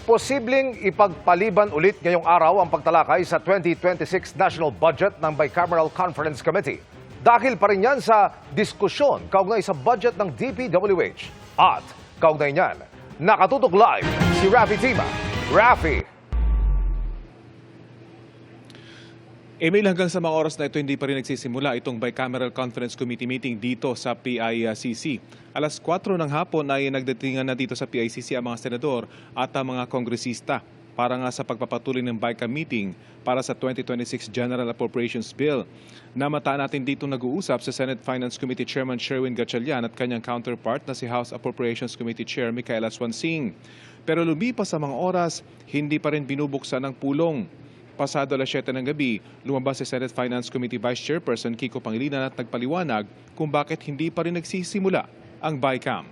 Posibleng ipagpaliban ulit ngayong araw ang pagtalakay sa 2026 National Budget ng Bicameral Conference Committee. Dahil pa rin yan sa diskusyon kaugnay sa budget ng DPWH. At kaugnay niyan, nakatutok live si Rafi Tima. Rafi! Emil, hanggang sa mga oras na ito, hindi pa rin nagsisimula itong Bicameral Conference Committee meeting dito sa PICC. Alas 4 ng hapon ay nagdatingan na dito sa PICC ang mga senador at ang mga kongresista para nga sa pagpapatuloy ng BICAM meeting para sa 2026 General Appropriations Bill. Namataan natin dito nag-uusap sa Senate Finance Committee Chairman Sherwin Gatchalian at kanyang counterpart na si House Appropriations Committee Chair Micaela Swansing. Pero lumipas sa mga oras, hindi pa rin binubuksan ang pulong. Pasado alas 7 ng gabi, lumabas si Senate Finance Committee Vice Chairperson Kiko Pangilinan at nagpaliwanag kung bakit hindi pa rin nagsisimula ang BICAM.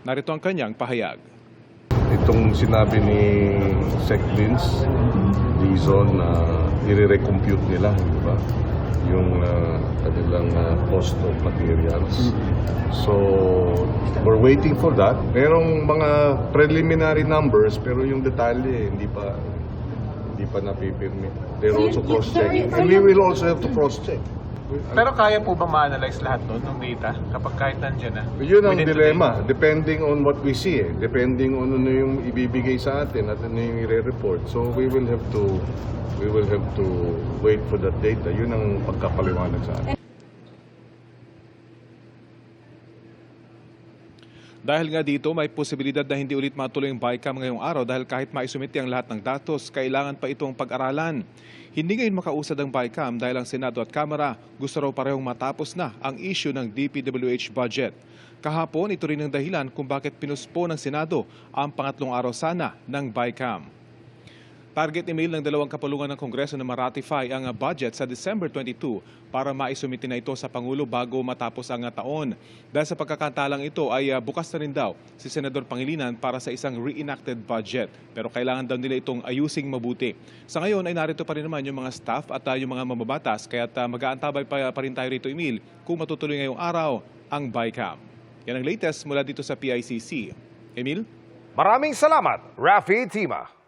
Narito ang kanyang pahayag. Itong sinabi ni Sec. Vince, reason na i-recompute nila, di ba? Yung kanilang cost of materials. So, we're waiting for that. Merong mga preliminary numbers pero yung detalye hindi pa napipirmi. They're also cross-checking. And we will also have to cross-check. Pero kaya po bang ma-analyze lahat nun, ng data, kapag kahit nandiyan na? Yun ang dilemma. Depending on what we see. Depending on ano yung ibibigay sa atin at ano yung i-report. So we will have to wait for that data. Yun ang pagkapaliwanag sa atin. Dahil nga dito, may posibilidad na hindi ulit matuloy ang BICAM ngayong araw dahil kahit maisumiti ang lahat ng datos, kailangan pa itong pag-aralan. Hindi ngayon makausad ang BICAM dahil ang Senado at Kamara gusto raw parehong matapos na ang issue ng DPWH budget. Kahapon, ito rin ang dahilan kung bakit pinuspo ng Senado ang pangatlong araw sana ng BICAM. Target email ng dalawang kapulungan ng Kongreso na ma-ratify ang budget sa December 22 para maisumiti na ito sa Pangulo bago matapos ang taon. Dahil sa pagkakatalang ito ay bukas na rin daw si Senador Pangilinan para sa isang reenacted budget. Pero kailangan daw nila itong ayusing mabuti. Sa ngayon ay narito pa rin naman yung mga staff at yung mga mamabatas kaya't mag-aantabay pa rin tayo rito, Emil, kung matutuloy ngayong araw ang BICAM. Yan ang latest mula dito sa PICC. Emil? Maraming salamat, Rafi Tima.